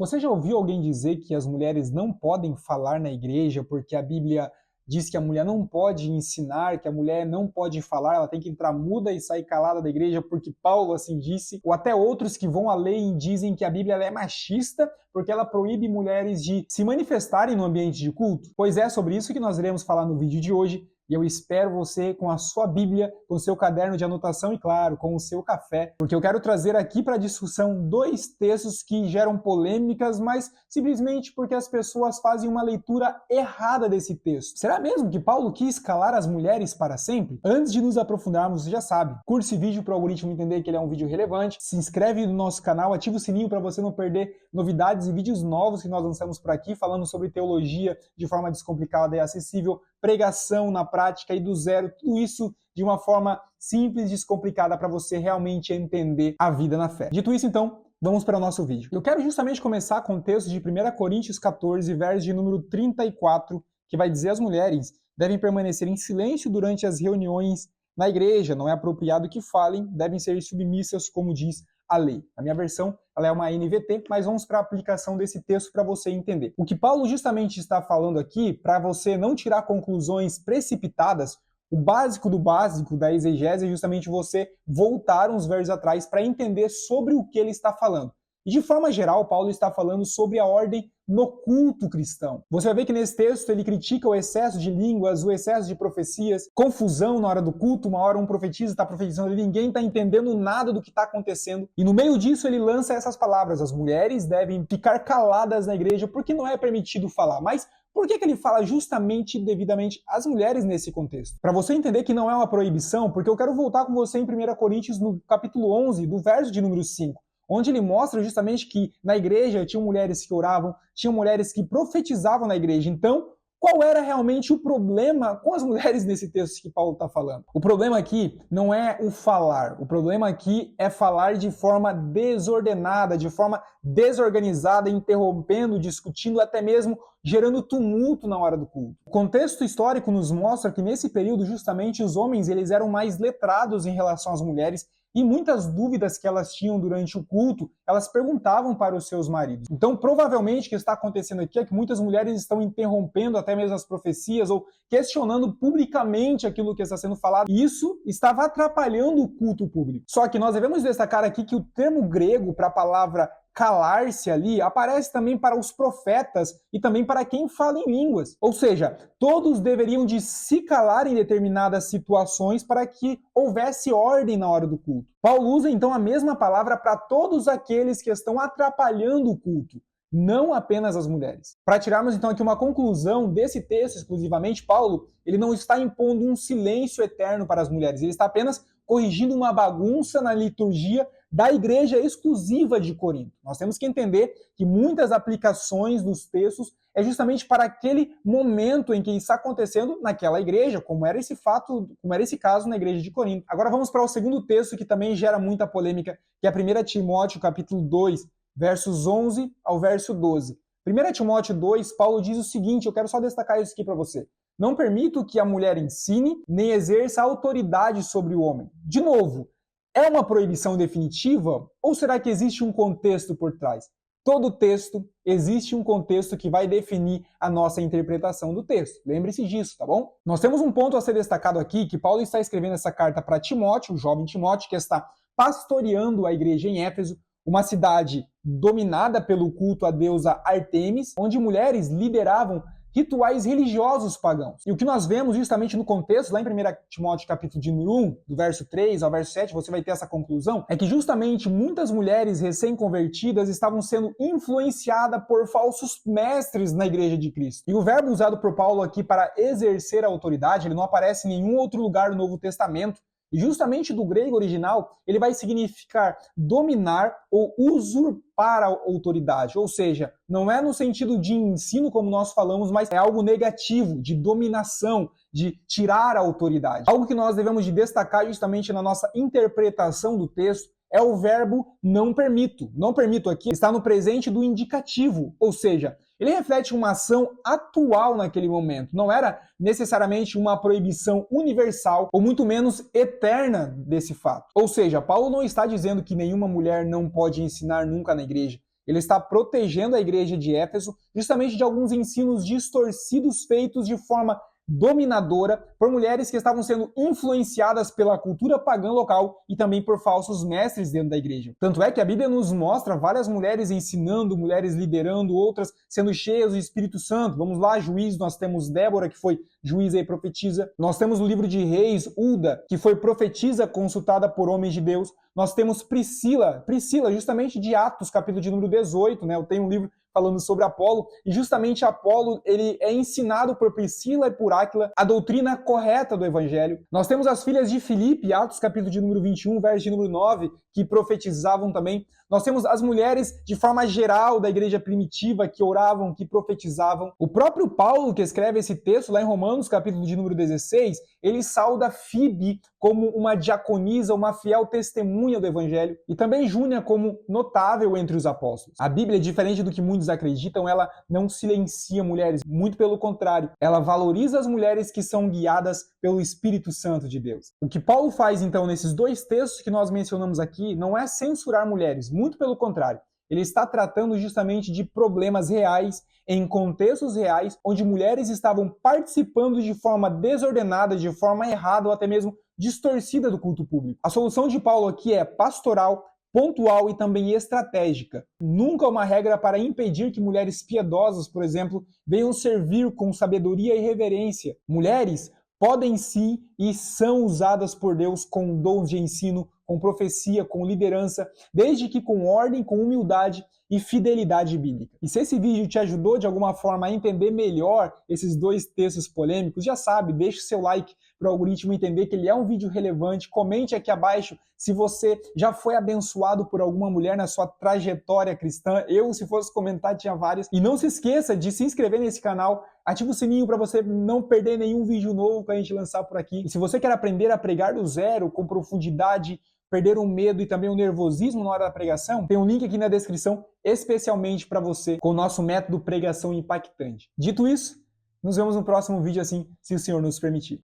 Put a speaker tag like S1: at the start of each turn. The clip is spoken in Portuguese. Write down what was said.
S1: Você já ouviu alguém dizer que as mulheres não podem falar na igreja porque a Bíblia diz que a mulher não pode ensinar, que a mulher não pode falar, ela tem que entrar muda e sair calada da igreja porque Paulo assim disse? Ou até outros que vão além e dizem que a Bíblia ela é machista porque ela proíbe mulheres de se manifestarem no ambiente de culto? Pois é sobre isso que nós iremos falar no vídeo de hoje. E eu espero você com a sua Bíblia, com o seu caderno de anotação e, claro, com o seu café, porque eu quero trazer aqui para discussão dois textos que geram polêmicas, mas simplesmente porque as pessoas fazem uma leitura errada desse texto. Será mesmo que Paulo quis calar as mulheres para sempre? Antes de nos aprofundarmos, você já sabe, curte esse vídeo para o algoritmo entender que ele é um vídeo relevante, se inscreve no nosso canal, ativa o sininho para você não perder novidades e vídeos novos que nós lançamos por aqui, falando sobre teologia de forma descomplicada e acessível, pregação na prática e do zero, tudo isso de uma forma simples e descomplicada para você realmente entender a vida na fé. Dito isso, então, vamos para o nosso vídeo. Eu quero justamente começar com o texto de 1 Coríntios 14, verso de número 34, que vai dizer: as mulheres devem permanecer em silêncio durante as reuniões na igreja, não é apropriado que falem, devem ser submissas, como diz a lei. A minha versão ela é uma NVT, mas vamos para a aplicação desse texto para você entender. O que Paulo justamente está falando aqui, para você não tirar conclusões precipitadas, o básico do básico da exegese é justamente você voltar uns versos atrás para entender sobre o que ele está falando. E de forma geral, Paulo está falando sobre a ordem no culto cristão. Você vai ver que nesse texto ele critica o excesso de línguas, o excesso de profecias, confusão na hora do culto, uma hora um profetiza, está profetizando, ninguém está entendendo nada do que está acontecendo. E no meio disso ele lança essas palavras: as mulheres devem ficar caladas na igreja porque não é permitido falar. Mas por que ele fala justamente, devidamente, as mulheres nesse contexto? Para você entender que não é uma proibição, porque eu quero voltar com você em 1 Coríntios, no capítulo 11, do verso de número 5. Onde ele mostra justamente que na igreja tinham mulheres que oravam, tinham mulheres que profetizavam na igreja. Então, qual era realmente o problema com as mulheres nesse texto que Paulo está falando? O problema aqui não é o falar, o problema aqui é falar de forma desordenada, de forma desorganizada, interrompendo, discutindo, até mesmo gerando tumulto na hora do culto. O contexto histórico nos mostra que nesse período justamente os homens eles eram mais letrados em relação às mulheres, e muitas dúvidas que elas tinham durante o culto, elas perguntavam para os seus maridos. Então, provavelmente, o que está acontecendo aqui é que muitas mulheres estão interrompendo até mesmo as profecias ou questionando publicamente aquilo que está sendo falado. E isso estava atrapalhando o culto público. Só que nós devemos destacar aqui que o termo grego para a palavra calar-se ali aparece também para os profetas e também para quem fala em línguas. Ou seja, todos deveriam de se calar em determinadas situações para que houvesse ordem na hora do culto. Paulo usa então a mesma palavra para todos aqueles que estão atrapalhando o culto, não apenas as mulheres. Para tirarmos então aqui uma conclusão desse texto exclusivamente, Paulo, ele não está impondo um silêncio eterno para as mulheres, ele está apenas corrigindo uma bagunça na liturgia da igreja exclusiva de Corinto. Nós temos que entender que muitas aplicações dos textos é justamente para aquele momento em que está acontecendo naquela igreja, como era esse fato, como era esse caso na igreja de Corinto. Agora vamos para o segundo texto que também gera muita polêmica, que é 1 Timóteo, capítulo 2, versos 11 ao verso 12. 1 Timóteo 2, Paulo diz o seguinte, eu quero só destacar isso aqui para você: não permito que a mulher ensine, nem exerça autoridade sobre o homem. De novo, é uma proibição definitiva ou será que existe um contexto por trás? Todo texto existe um contexto que vai definir a nossa interpretação do texto. Lembre-se disso, tá bom? Nós temos um ponto a ser destacado aqui, que Paulo está escrevendo essa carta para Timóteo, o jovem Timóteo, que está pastoreando a igreja em Éfeso, uma cidade dominada pelo culto à deusa Ártemis, onde mulheres lideravam rituais religiosos pagãos. E o que nós vemos justamente no contexto, lá em 1 Timóteo capítulo de 1, do verso 3 ao verso 7, você vai ter essa conclusão, é que justamente muitas mulheres recém-convertidas estavam sendo influenciadas por falsos mestres na igreja de Cristo. E o verbo usado por Paulo aqui para exercer a autoridade, ele não aparece em nenhum outro lugar do Novo Testamento. E justamente do grego original, ele vai significar dominar ou usurpar a autoridade. Ou seja, não é no sentido de ensino como nós falamos, mas é algo negativo, de dominação, de tirar a autoridade. Algo que nós devemos de destacar justamente na nossa interpretação do texto é o verbo não permito. Não permito aqui está no presente do indicativo, ou seja, ele reflete uma ação atual naquele momento. Não era necessariamente uma proibição universal ou muito menos eterna desse fato. Ou seja, Paulo não está dizendo que nenhuma mulher não pode ensinar nunca na igreja, Ele está protegendo a igreja de Éfeso justamente de alguns ensinos distorcidos feitos de forma dominadora por mulheres que estavam sendo influenciadas pela cultura pagã local e também por falsos mestres dentro da igreja. Tanto é que a Bíblia nos mostra várias mulheres ensinando, mulheres liderando, outras sendo cheias do Espírito Santo. Vamos lá, Juízes, nós temos Débora, que foi juíza e profetisa. Nós temos o livro de Reis, Hulda, que foi profetisa consultada por homens de Deus. Nós temos Priscila, justamente de Atos, capítulo de número 18, né? Eu tenho um livro falando sobre Apolo, e justamente Apolo, ele é ensinado por Priscila e por Áquila a doutrina correta do evangelho. Nós temos as filhas de Filipe, Atos capítulo de número 21, verso de número 9, que profetizavam também. Nós temos as mulheres de forma geral da igreja primitiva que oravam, que profetizavam. O próprio Paulo, que escreve esse texto lá em Romanos, capítulo de número 16, ele sauda Fibe como uma diaconisa, uma fiel testemunha do evangelho, e também Júnia como notável entre os apóstolos. A Bíblia, diferente do que muitos acreditam, ela não silencia mulheres, muito pelo contrário, ela valoriza as mulheres que são guiadas pelo Espírito Santo de Deus. O que Paulo faz então nesses dois textos que nós mencionamos aqui não é censurar mulheres, muito pelo contrário. Ele está tratando justamente de problemas reais, em contextos reais, onde mulheres estavam participando de forma desordenada, de forma errada ou até mesmo distorcida do culto público. A solução de Paulo aqui é pastoral, pontual e também estratégica. Nunca uma regra para impedir que mulheres piedosas, por exemplo, venham servir com sabedoria e reverência. Mulheres podem sim e são usadas por Deus com dons de ensino, com profecia, com liderança, desde que com ordem, com humildade e fidelidade bíblica. E se esse vídeo te ajudou de alguma forma a entender melhor esses dois textos polêmicos, já sabe, deixe o seu like para o algoritmo entender que ele é um vídeo relevante. Comente aqui abaixo se você já foi abençoado por alguma mulher na sua trajetória cristã. Eu, se fosse comentar, tinha várias. E não se esqueça de se inscrever nesse canal, ativa o sininho para você não perder nenhum vídeo novo que a gente lançar por aqui. E se você quer aprender a pregar do zero, com profundidade, perder o medo e também o nervosismo na hora da pregação, tem um link aqui na descrição especialmente para você com o nosso método Pregação Impactante. Dito isso, nos vemos no próximo vídeo assim, se o Senhor nos permitir.